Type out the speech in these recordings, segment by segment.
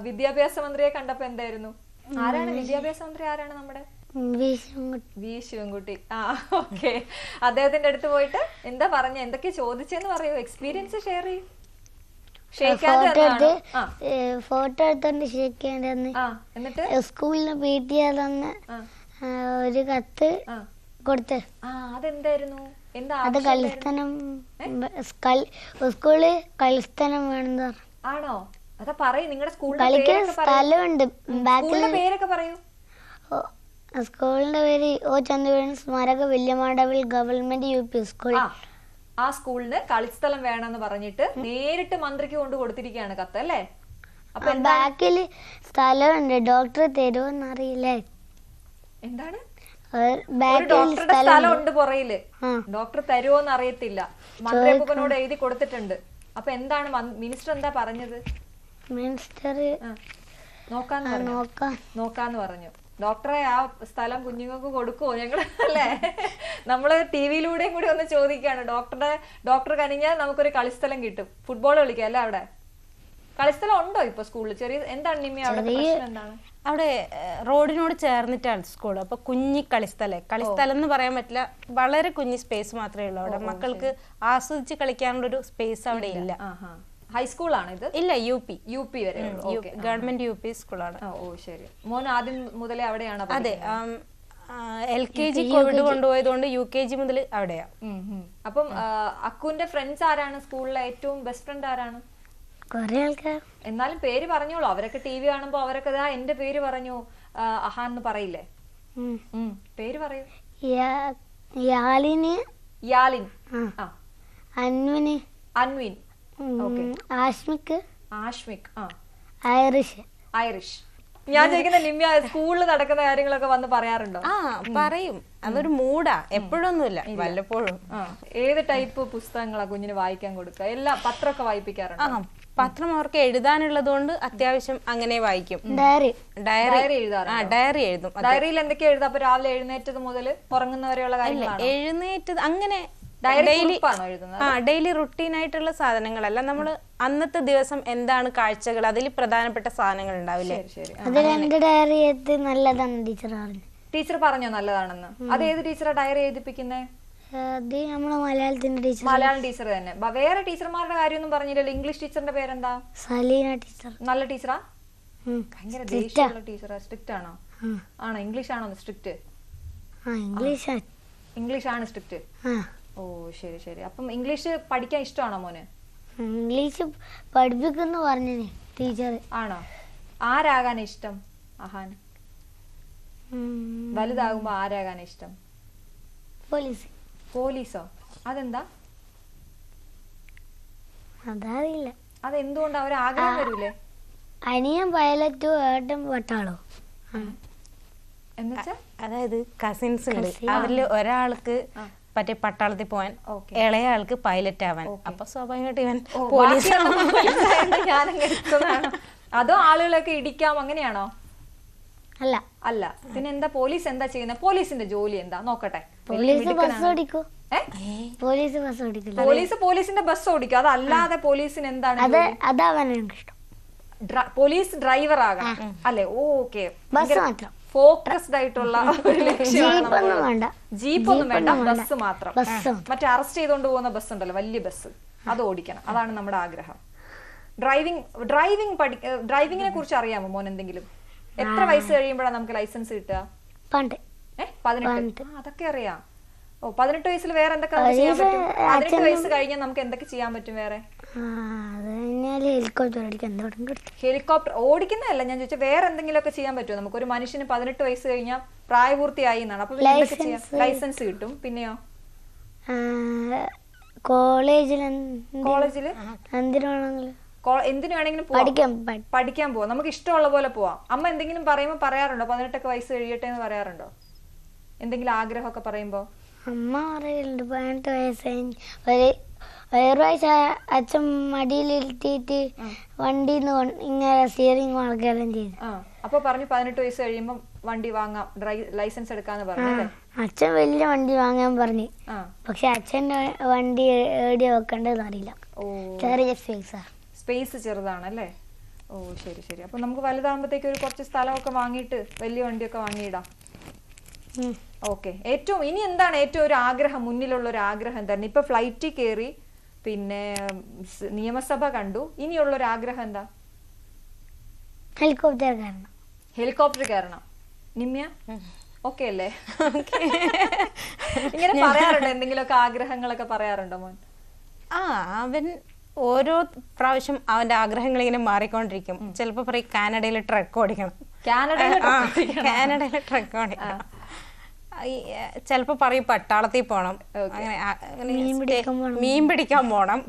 വിദ്യാഭ്യാസ മന്ത്രിയെ കണ്ടപ്പോ എന്തായിരുന്നു? ആരാണ് വിദ്യാഭ്യാസ മന്ത്രി? ആരാണ് നമ്മുടെ വി ശിവൻകുട്ടി. ഓക്കെ. അദ്ദേഹത്തിന്റെ അടുത്ത് പോയിട്ട് എന്താ പറഞ്ഞ, എന്തൊക്കെ ചോദിച്ചെന്ന് പറയൂ, എക്സ്പീരിയൻസ് ഷെയർ ചെയ്യും. ഫോട്ടോ എടുത്തോണ്ട് ഷേക്കേണ്ടെന്ന്. എന്നിട്ട് സ്കൂളിന് PTA ഒരു കത്ത് കൊടുത്ത്. അതെന്തായിരുന്നു? അത് കളിസ്ഥലം, സ്കൂളില് കളിസ്ഥലം വേണമെന്ന് പറഞ്ഞു. ആണോ? അതാ പറയൂ, നിങ്ങളുടെ കളിക്കാൻ സ്ഥലമുണ്ട്. പേരൊക്കെ പറയൂ. സ്കൂളിന്റെ പേര് O ചന്ദ്രൻ സ്മാരക വില്യമാടവിൽ ഗവൺമെന്റ് UP സ്കൂൾ. ആ സ്കൂളിന് കളിസ്ഥലം വേണമെന്ന് പറഞ്ഞിട്ട് നേരിട്ട് മന്ത്രിക്ക് കൊണ്ട് കൊടുത്തിരിക്കുകയാണ് കത്ത്, അല്ലേ? അപ്പൊ ബാക്കില് സ്ഥലമുണ്ട്, ഡോക്ടർ തരുമോന്ന് അറിയില്ലേ. എന്താണ്? ഡോക്ടറുടെ സ്ഥലം ഉണ്ട് പുറയില്, ഡോക്ടർ തരുമോന്ന് അറിയത്തില്ല. മന്ത്രി അപ്പൂപ്പനോട് എഴുതി കൊടുത്തിട്ടുണ്ട്. അപ്പൊ എന്താണ് മിനിസ്റ്റർ എന്താ പറഞ്ഞത്? മിനിസ്റ്റർ നോക്കാന്ന് പറഞ്ഞു. ഡോക്ടറെ ആ സ്ഥലം കുഞ്ഞുങ്ങൾക്ക് കൊടുക്കുവോ ഞങ്ങള്, അല്ലേ? നമ്മള് TV-യിലൂടെയും കൂടി ഒന്ന് ചോദിക്കാണ്. ഡോക്ടർ കനിഞ്ഞാൽ നമുക്കൊരു കളിസ്ഥലം കിട്ടും, ഫുട്ബോൾ കളിക്കാം, അല്ലേ? അവിടെ കളിസ്ഥലം ഉണ്ടോ ഇപ്പൊ സ്കൂളിൽ? ചെറിയ എന്താണ് നിമ്മി അവിടെ പ്രശ്നം? എന്താണ് അവിടെ? റോഡിനോട് ചേർന്നിട്ടാണ് സ്കൂൾ. അപ്പൊ കുഞ്ഞി കളിസ്ഥലം എന്ന് പറയാൻ പറ്റില്ല, വളരെ കുഞ്ഞി സ്പേസ് മാത്രമേ ഉള്ളൂ അവിടെ. മക്കൾക്ക് ആസ്വദിച്ച് കളിക്കാനുള്ള ഒരു സ്പേസ് അവിടെ ഇല്ല. ഹൈസ്കൂളാണ് ഇത്? ഇല്ല, UP വരെ ഗവൺമെന്റ് UP സ്കൂളാണ്. ഓ ശരി. മോൻ ആദ്യം മുതലേ അവിടെയാണ്? അതെ, LKG കോവിഡ് കൊണ്ടുപോയതുകൊണ്ട് UKG മുതൽ അവിടെയാ. അപ്പം അക്കുവിന്റെ ഫ്രണ്ട്സ് ആരാണ്? സ്കൂളിലെ ഏറ്റവും ബെസ്റ്റ് ഫ്രണ്ട് ആരാണ്? എന്നാലും പേര് പറഞ്ഞോളൂ. അവരൊക്കെ TV കാണുമ്പോ അവരൊക്കെ എന്റെ പേര് പറഞ്ഞു അഹാൻ എന്ന് പറയില്ലേ? പേര് പറയൂ. യാലിൻ, അൻവിൻ, ആഷ്മിക്, ഐറിഷ്. ഞാൻ ചോദിക്കുന്ന നിമ്യ സ്കൂളിൽ നടക്കുന്ന കാര്യങ്ങളൊക്കെ വന്ന് പറയാറുണ്ടോ? പറയും. അതൊരു മൂടാ, എപ്പോഴൊന്നുമില്ല, വല്ലപ്പോഴും. ഏത് ടൈപ്പ് പുസ്തകങ്ങളാ കുഞ്ഞിന് വായിക്കാൻ കൊടുക്കുക? എല്ലാം പത്രമൊക്കെ വായിപ്പിക്കാറുണ്ടോ? പത്രം അവർക്ക് എഴുതാനുള്ളത് കൊണ്ട് അത്യാവശ്യം അങ്ങനെ വായിക്കും. ഡയറി എഴുതും. ഡയറിയിൽ എന്തൊക്കെയാ എഴുതാം? അപ്പൊ രാവിലെ എഴുന്നേറ്റത് മുതൽ ഉറങ്ങുന്നവരെയുള്ള കാര്യങ്ങൾ? എഴുന്നേറ്റത് അങ്ങനെ ഡെയിലി റുട്ടീൻ ആയിട്ടുള്ള സാധനങ്ങളല്ല. നമ്മൾ അന്നത്തെ ദിവസം എന്താണ് കാഴ്ചകൾ, അതിൽ പ്രധാനപ്പെട്ട സാധനങ്ങൾ ഉണ്ടാവില്ലേ? ടീച്ചർ പറഞ്ഞോ നല്ലതാണെന്ന്? അത് ഏത് ടീച്ചറാ ഡയറി എഴുതിപ്പിക്കുന്നേ? മലയാളം ടീച്ചർ തന്നെ. വേറെ ടീച്ചർമാരുടെ കാര്യമൊന്നും പറഞ്ഞില്ലല്ലോ. ഇംഗ്ലീഷ് ടീച്ചറിന്റെ പേരെന്താ? സലീന ടീച്ചർ. നല്ല ടീച്ചറാ? ഭയങ്കര ദേഷ്യമുള്ള ടീച്ചറാ? സ്ട്രിക്റ്റ് ആണോ? ആണോ? ഇംഗ്ലീഷ് ആണോ സ്ട്രിക്റ്റ്? ഇംഗ്ലീഷ് ആണ് സ്ട്രിക്റ്റ്. ഓ ശരി ശരി. അപ്പം ഇംഗ്ലീഷ് പഠിക്കാൻ ഇഷ്ടമാണോ മോന്? ഇംഗ്ലീഷ് പഠിപ്പിക്കുന്നു പറഞ്ഞു ടീച്ചർ. ആണോ? ആരാകാൻ ഇഷ്ടം അഹാൻ? വലുതാകുമ്പോ ആരാകാൻ ഇഷ്ടം? പോലീസോ? അതെന്താ? അതറിയില്ല. അതെന്തുകൊണ്ട്? അവർ ആഗ്രഹം വരൂലേ? അനിയൻ പൈലറ്റോ ഏട്ടൻ പട്ടാളോ. എന്നുവെച്ചാ അതായത് കസിൻസ് ഉണ്ട്, അവരില് ഒരാൾക്ക് മറ്റേ പട്ടാളത്തിൽ പോവാൻ, ഇളയ ആൾക്ക് പൈലറ്റ് ആവാൻ. അപ്പൊ സ്വാഭാവികമായിട്ട് ഇവൻ പോലീസ്. അതോ ആളുകളൊക്കെ ഇടിക്കാം അങ്ങനെയാണോ? അല്ല. പിന്നെ എന്താ പോലീസ് എന്താ ചെയ്യുന്നത്? പോലീസിന്റെ ജോലി എന്താ നോക്കട്ടെ? പോലീസിന്റെ ബസ് ഓടിക്കും. അതല്ലാതെ പോലീസിന് എന്താണ്? പോലീസ് ഡ്രൈവർ ആകാം, അല്ലെ? ഓക്കെ. ഫോക്കസ്ഡ് ആയിട്ടുള്ള ഒരു ലക്ഷ്യമാണ്. ജീപ്പൊന്നും വേണ്ട, ബസ് മാത്രം. മറ്റേ അറസ്റ്റ് ചെയ്തോണ്ട് പോകുന്ന ബസ് ഉണ്ടല്ലോ, വലിയ ബസ്, അത് ഓടിക്കണം. അതാണ് നമ്മുടെ ആഗ്രഹം. ഡ്രൈവിങ്ങിനെ കുറിച്ച് അറിയാമോ മോൻ എന്തെങ്കിലും? എത്ര വയസ്സ് കഴിയുമ്പോഴാണ് നമുക്ക് ലൈസൻസ് കിട്ടുക? 18. അതൊക്കെ അറിയാം. 18 വയസ്സിൽ വേറെ എന്തൊക്കെ ചെയ്യാൻ പറ്റും? 18 വയസ്സ് കഴിഞ്ഞാൽ നമുക്ക് എന്തൊക്കെ ചെയ്യാൻ പറ്റും വേറെ? ഹെലികോപ്റ്റർ ഓടിക്കുന്നതല്ല ഞാൻ ചോദിച്ചാൽ, വേറെ എന്തെങ്കിലുമൊക്കെ ചെയ്യാൻ പറ്റുമോ നമുക്ക്? ഒരു മനുഷ്യന് 18 വയസ്സ് കഴിഞ്ഞാൽ പ്രായപൂർത്തിയായി എന്നാണ്. അപ്പൊ ലൈസൻസ് കിട്ടും. പിന്നെയോ? കോളേജില് എന്തിനു വേണമെങ്കിലും പഠിക്കാൻ പോവാം. നമുക്ക് ഇഷ്ടമുള്ള പോലെ പോവാം. അമ്മ എന്തെങ്കിലും പറയുമ്പോ പറയാറുണ്ടോ 18 വയസ്സ് കഴിയട്ടെ എന്ന് പറയാറുണ്ടോ? എന്തെങ്കിലും ആഗ്രഹമൊക്കെ പറയുമ്പോ? അമ്മ പറയലുണ്ട് 18 വയസ്സ് ഒരു പ്രാവശ്യം അച്ഛൻ മടിയിലിരുത്തിയിട്ട് വണ്ടിന്ന് ഇങ്ങനെ സ്റ്റിയറിംഗ് മാർക്കെല്ലാം ചെയ്തു. അപ്പൊ പറഞ്ഞു 18 വയസ്സ് കഴിയുമ്പോ വണ്ടി വാങ്ങാം, ലൈസൻസ് എടുക്കാന്ന് പറഞ്ഞു. അച്ഛൻ വലിയ വണ്ടി വാങ്ങാൻ പറഞ്ഞു. പക്ഷെ അച്ഛന്റെ വണ്ടി എവിടെയാ വെക്കേണ്ടതെന്ന് അറിയില്ല. ചെറിയ സ്പേസ് ചെറുതാണല്ലേ? ഓ ശരി ശരി. അപ്പൊ നമുക്ക് വലുതാകുമ്പോഴത്തേക്ക് ഒരു കുറച്ച് സ്ഥലമൊക്കെ വാങ്ങിയിട്ട് വലിയ വണ്ടിയൊക്കെ വാങ്ങിയിടാം. ഓക്കെ. ഏറ്റവും ഇനി എന്താണ് ഏറ്റവും ഒരു ആഗ്രഹം, മുന്നിലുള്ള ഒരു ആഗ്രഹം എന്താണ്? ഇപ്പൊ ഫ്ലൈറ്റിൽ കയറി, പിന്നെ നിയമസഭ കണ്ടു, ഇനിയുള്ള ഒരു ആഗ്രഹം എന്താ? ഹെലികോപ്റ്റർ കയറണം. ഹെലികോപ്റ്റർ കയറണം. നിമ്യ ഓക്കെ അല്ലേ? ഇങ്ങനെ പറയാറുണ്ടോ, എന്തെങ്കിലുമൊക്കെ ആഗ്രഹങ്ങളൊക്കെ പറയാറുണ്ടോ മോൻ? അവൻ ഓരോ പ്രാവശ്യം അവന്റെ ആഗ്രഹങ്ങൾ ഇങ്ങനെ മാറിക്കൊണ്ടിരിക്കും. ചിലപ്പോ പറയും കാനഡയിൽ ട്രക്ക് ഓടിക്കണം, കാനഡയിലെ ട്രക്ക് ഓടിക്കണം. ചിലപ്പോ പറയും പട്ടാളത്തിൽ പോണം, മീൻ പിടിക്കാൻ പോണം,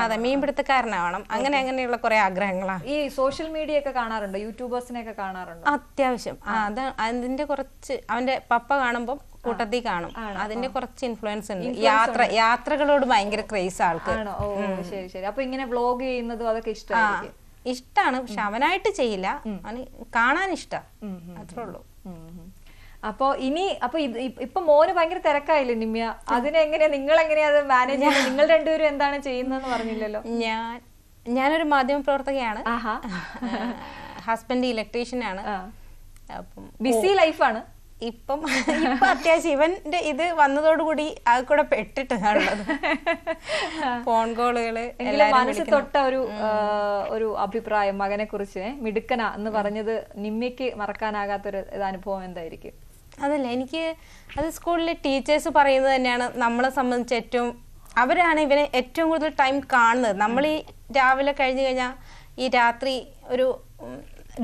അതെ മീൻപിടുത്തക്കാരനാവണം, അങ്ങനെയുള്ള കുറെ ആഗ്രഹങ്ങളാണ്. ഈ സോഷ്യൽ മീഡിയ ഒക്കെ കാണാറുണ്ടോ? യൂട്യൂബേഴ്സിനെ ഒക്കെ കാണാറുണ്ടോ? അത്യാവശ്യം. അതിന്റെ കുറച്ച് അവന്റെ പപ്പ കാണുമ്പോ കൂട്ടത്തിൽ കാണും. അതിന്റെ കുറച്ച് ഇൻഫ്ലുവൻസ് ഉണ്ട്. യാത്രകളോട് ഭയങ്കര ക്രേസ് ആൾക്ക്. ഓ ശരി ശരി. അപ്പൊ ഇങ്ങനെ വ്ലോഗ് ചെയ്യുന്നതും അതൊക്കെ ഇഷ്ടാണ്. പക്ഷെ അവനായിട്ട് ചെയ്യില്ല, അവന് കാണാൻ ഇഷ്ടം, അത്രേ ഉള്ളൂ. അപ്പൊ ഇനി ഇപ്പൊ മോന് ഭയങ്കര തിരക്കായില്ലേ നിമ്യ? അതിനെങ്ങനെയാ നിങ്ങൾ എങ്ങനെയാ അത് മാനേജ് ചെയ്യുന്നത്? നിങ്ങൾ രണ്ടുപേരും എന്താണ് ചെയ്യുന്നതെന്ന് പറഞ്ഞില്ലല്ലോ. ഞാനൊരു മാധ്യമ പ്രവർത്തകയാണ്. ഹസ്ബൻഡ് ഇലക്ട്രീഷ്യൻ ആണ്. അപ്പം ബിസി ലൈഫാണ് ഇപ്പൊ അത്യാവശ്യം. ഇവന്റെ ഇത് വന്നതോടുകൂടി അത് കൂടെ പെട്ടിട്ടാണുള്ളത്. ഫോൺ കോളുകള്. മനസ്സിൽ തൊട്ട ഒരു അഭിപ്രായം മകനെ കുറിച്ച്, മിടുക്കന എന്ന് പറഞ്ഞത് നിമ്യക്ക് മറക്കാനാകാത്തൊരു അനുഭവം എന്തായിരിക്കും? അതല്ല, എനിക്ക് അത് സ്കൂളിലെ ടീച്ചേഴ്സ് പറയുന്നത് തന്നെയാണ് നമ്മളെ സംബന്ധിച്ച് അവരാണ് ഇവനെ ഏറ്റവും കൂടുതൽ ടൈം കാണുന്നത്. നമ്മൾ ഈ രാവിലെ കഴിഞ്ഞു കഴിഞ്ഞാൽ ഈ രാത്രി ഒരു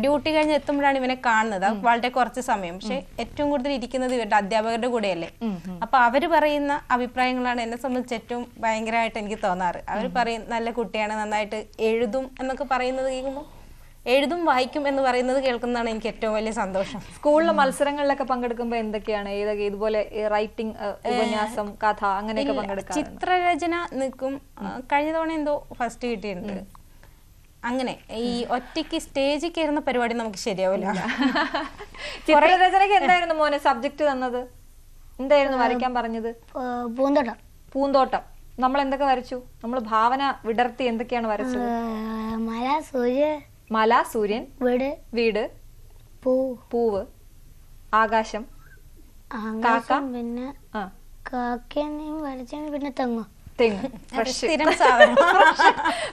ഡ്യൂട്ടി കഴിഞ്ഞ് എത്തുമ്പോഴാണ് ഇവനെ കാണുന്നത്. അത് വളരെ കുറച്ച് സമയം. പക്ഷെ ഏറ്റവും കൂടുതൽ ഇരിക്കുന്നത് ഇവരുടെ അധ്യാപകരുടെ കൂടെയല്ലേ. അപ്പൊ അവര് പറയുന്ന അഭിപ്രായങ്ങളാണ് എന്നെ സംബന്ധിച്ച് ഏറ്റവും ഭയങ്കരമായിട്ട് എനിക്ക് തോന്നാറ്. അവർ പറയും നല്ല കുട്ടിയാണ്, നന്നായിട്ട് എഴുതും എന്നൊക്കെ പറയുന്നത് കേൾക്കുമ്പോൾ, എഴുതും വായിക്കും എന്ന് പറയുന്നത് കേൾക്കുന്നതാണ് എനിക്ക് ഏറ്റവും വലിയ സന്തോഷം. സ്കൂളിലെ മത്സരങ്ങളിലൊക്കെ പങ്കെടുക്കുമ്പോ എന്തൊക്കെയാണ്, ഏതൊക്കെ ഇതുപോലെ റൈറ്റിംഗ്, ഉപന്യാസം, കഥ അങ്ങനെയൊക്കെ പങ്കെടുക്കാം? ചിത്രരചന നിൽക്കും. കഴിഞ്ഞ തവണ എന്തോ ഫസ്റ്റ് കിട്ടിയിട്ടുണ്ട്. അങ്ങനെ ഈ ഒറ്റയ്ക്ക് സ്റ്റേജിൽ കയറുന്ന പരിപാടി നമുക്ക് ശരിയാവില്ല. ചിത്രരചനക്ക് എന്തായിരുന്നു മോനെ സബ്ജക്ട് തന്നത്? എന്തായിരുന്നു വരയ്ക്കാൻ പറഞ്ഞത്? പൂന്തോട്ടം. പൂന്തോട്ടം. നമ്മൾ എന്തൊക്കെ വരച്ചു? നമ്മൾ ഭാവന വിടർത്തി എന്തൊക്കെയാണ് വരച്ചത്? മല, സൂര്യൻ, വീട്, പൂവ്, ആകാശം, കാക്ക, പിന്നെ പിന്നെ തെങ്ങ്.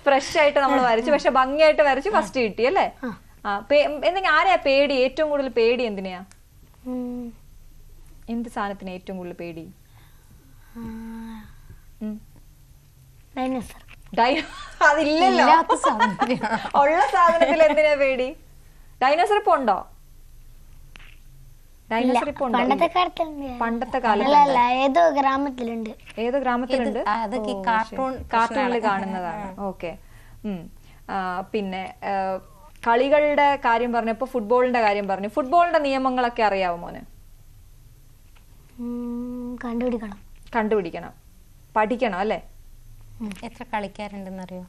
ഫ്രഷ് ആയിട്ട് നമ്മൾ വരച്ചു. പക്ഷെ ഭംഗിയായിട്ട് വരച്ചു, ഫസ്റ്റ് കിട്ടി അല്ലേ? എന്തെങ്കിലും ആരെയാ പേടി? ഏറ്റവും കൂടുതൽ പേടി എന്തിനാ? എന്ത് സാധനത്തിന് ഏറ്റവും കൂടുതൽ പേടി? അതില്ലല്ലോ. ഉള്ള സാധനത്തിൽ എന്തിനാ പേടി? ഡൈനോസർ ഇപ്പൊ ഉണ്ടോ? ഡൈനോസർ ഇപ്പൊ ഉണ്ടോ? പണ്ടത്തെ കാലത്ത് ഏതോ ഗ്രാമത്തിലുണ്ട്. ഏതോ ഗ്രാമത്തിലുണ്ട്, കാർട്ടൂണിൽ കാണുന്നതാണ്. ഓക്കെ. പിന്നെ കളികളുടെ കാര്യം പറഞ്ഞപ്പോ ഫുട്ബോളിന്റെ കാര്യം പറഞ്ഞു. ഫുട്ബോളിന്റെ നിയമങ്ങളൊക്കെ അറിയാവോ മോന്? കണ്ടുപിടിക്കണം, പഠിക്കണം അല്ലേ? എത്ര കളിക്കാരുണ്ടെന്നറിയോ?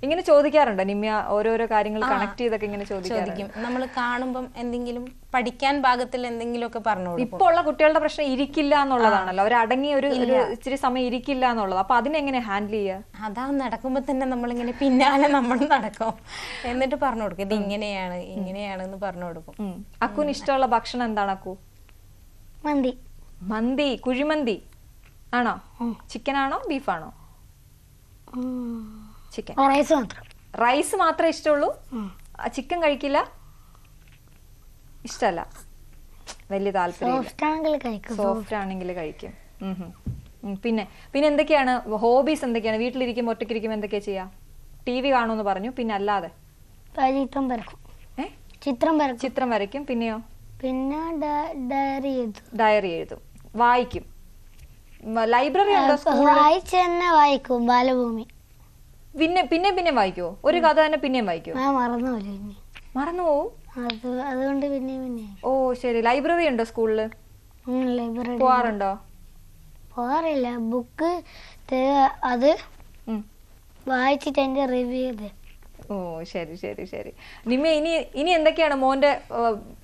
ഇങ്ങനെ ചോദിക്കാറുണ്ടോ നിമ്യ? ഓരോരോ കാര്യങ്ങൾ കണക്ട് ചെയ്തൊക്കെ ഇങ്ങനെ ചോദിക്കും. നമ്മൾ കാണുമ്പം എന്തെങ്കിലും പഠിക്കാൻ ഭാഗത്തിൽ എന്തെങ്കിലുമൊക്കെ പറഞ്ഞു. ഇപ്പൊ ഉള്ള കുട്ടികളുടെ പ്രശ്നം ഇരിക്കില്ല എന്നുള്ളതാണല്ലോ. അവർ അടങ്ങി ഒരു ഇച്ചിരി സമയം ഇരിക്കില്ല എന്നുള്ളത്. അപ്പൊ അതിനെങ്ങനെ ഹാൻഡിൽ ചെയ്യാ? അതാ നടക്കുമ്പോ തന്നെ നമ്മളിങ്ങനെ പിന്നാലെ നമ്മൾ നടക്കും. എന്നിട്ട് പറഞ്ഞു കൊടുക്കും, ഇത് ഇങ്ങനെയാണ് ഇങ്ങനെയാണെന്ന് പറഞ്ഞു കൊടുക്കും. അക്കുന് ഇഷ്ടമുള്ള ഭക്ഷണം എന്താണ് അക്കു? മന്തി. കുഴിമന്തി ആണോ? ചിക്കൻ ആണോ ബീഫാണോ? ചിക്കൻ. റൈസ് മാത്രമേ ഇഷ്ടമുള്ളൂ? ചിക്കൻ കഴിക്കില്ല? ഇഷ്ടല്ല, വലിയ താല്പര്യം. സോഫ്റ്റ് ആണെങ്കിൽ കഴിക്കും. പിന്നെ എന്തൊക്കെയാണ് ഹോബീസ്? എന്തൊക്കെയാണ് വീട്ടിലിരിക്കുമ്പോ ഒറ്റയ്ക്കിരിക്കുമ്പോ എന്തൊക്കെയാ ചെയ്യാ? TV കാണുമെന്ന് പറഞ്ഞു. പിന്നെ അല്ലാതെ ചിത്രം വരയ്ക്കും. പിന്നെയോ? പിന്നെ ഡയറി എഴുതും. വായിക്കും. ലൈബ്രറി ഉണ്ടോ? വായിക്കും ബാലഭൂമി. പിന്നെ വായിക്കോ? ഒരു കഥ തന്നെ പിന്നെയും വായിക്കോ? മറന്നു പോവും. അതുകൊണ്ട് പിന്നെ. ഓ ശരി. ലൈബ്രറി ഉണ്ടോ സ്കൂളില്? പോവാറുണ്ടോ? പോവാറില്ല. ബുക്ക് അത് വായിച്ചിട്ട് അതിന്റെ റിവ്യൂ ചെയ്ത്. ഓ ഓ ശരി ശരി ശരി. നിമ്മ ഇനി എന്തൊക്കെയാണ് മോന്റെ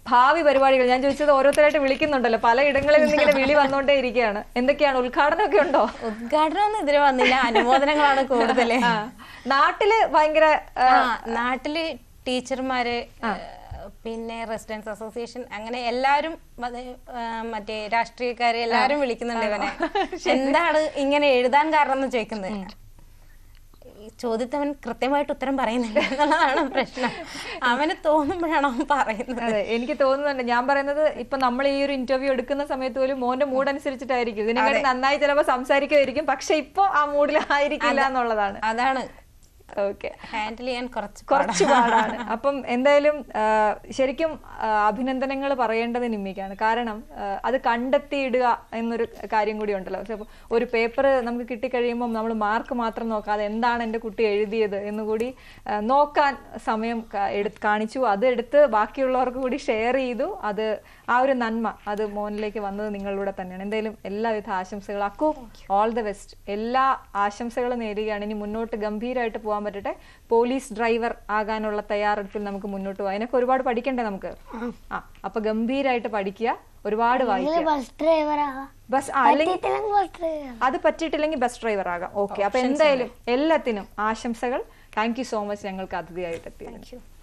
ഭാവി പരിപാടികൾ? ഞാൻ ചോദിച്ചത് ഓരോരുത്തരായിട്ട് വിളിക്കുന്നുണ്ടല്ലോ, പലയിടങ്ങളിൽ നിന്ന് ഇങ്ങനെ വിളി വന്നോണ്ടേ ഇരിക്കുകയാണ്. എന്തൊക്കെയാണ്, ഉദ്ഘാടനമൊക്കെ ഉണ്ടോ? ഉദ്ഘാടനമൊന്നും ഇതിന് വന്നില്ല, അനുമോദനങ്ങളാണ് കൂടുതൽ. നാട്ടില് ഭയങ്കര നാട്ടില് ടീച്ചർമാര്, പിന്നെ റെസിഡൻസ് അസോസിയേഷൻ, അങ്ങനെ എല്ലാരും മറ്റേ രാഷ്ട്രീയക്കാര് എല്ലാരും വിളിക്കുന്നുണ്ട് ഇവനെ. എന്താണ് ഇങ്ങനെ എഴുതാൻ കാരണം എന്ന് ചോദിക്കുന്നത്. ചോദ്യത്തവൻ കൃത്യമായിട്ട് ഉത്തരം പറയുന്നില്ല എന്നുള്ളതാണ് പ്രശ്നം. അവന് തോന്നുമ്പോഴാണ് അവൻ പറയുന്നത്. അതെ, എനിക്ക് തോന്നുന്നുണ്ട്. ഞാൻ പറയുന്നത് ഇപ്പൊ നമ്മൾ ഈ ഒരു ഇന്റർവ്യൂ എടുക്കുന്ന സമയത്ത് പോലും മോന്റെ മൂഡ് അനുസരിച്ചിട്ടായിരിക്കും. ഇതിനെക്കാട്ടി നന്നായി ചിലപ്പോ സംസാരിക്കുമായിരിക്കും, പക്ഷെ ഇപ്പൊ ആ മൂഡിലായിരിക്കില്ല എന്നുള്ളതാണ്. അതാണ് ഓക്കെ, ഹാൻഡിൽ ചെയ്യാൻ കുറച്ച് പാടാണ്. അപ്പം എന്തായാലും ശരിക്കും അഭിനന്ദനങ്ങൾ പറയേണ്ടത് നിമ്മിക്കാണ്. കാരണം അത് കണ്ടെത്തിയിടുക എന്നൊരു കാര്യം കൂടി ഉണ്ടല്ലോ. ഒരു പേപ്പർ നമുക്ക് കിട്ടിക്കഴിയുമ്പോൾ നമ്മൾ മാർക്ക് മാത്രം നോക്കാതെ എന്താണ് എൻ്റെ കുട്ടി എഴുതിയത് എന്നുകൂടി നോക്കാൻ സമയം കാണിച്ചു. അത് എടുത്ത് ബാക്കിയുള്ളവർക്ക് കൂടി ഷെയർ ചെയ്തു. അത് ആ ഒരു നന്മ അത് മോനിലേക്ക് വന്നത് നിങ്ങളിലൂടെ തന്നെയാണ്. എന്തായാലും എല്ലാവിധ ആശംസകളും. അക്കു, ഓൾ ദ ബെസ്റ്റ്. എല്ലാ ആശംസകളും നേരുകയാണ്. ഇനി മുന്നോട്ട് ഗംഭീരമായിട്ട് പോകാൻ പറ്റട്ടെ. പോലീസ് ഡ്രൈവർ ആകാനുള്ള തയ്യാറെടുപ്പിൽ നമുക്ക് മുന്നോട്ട് പോകാം. അതിനൊക്കെ ഒരുപാട് പഠിക്കണ്ടേ നമുക്ക്? അപ്പൊ ഗംഭീരമായിട്ട് പഠിക്കുക, ഒരുപാട് വായിക്കുക. അത് പറ്റിയിട്ടില്ലെങ്കിൽ ബസ് ഡ്രൈവർ ആകാം. ഓക്കെ, അപ്പൊ എന്തായാലും എല്ലാത്തിനും ആശംസകൾ. താങ്ക് യു സോ മച്ച് ഞങ്ങൾക്ക് അതിഥിയായിട്ട് എത്തിയത്.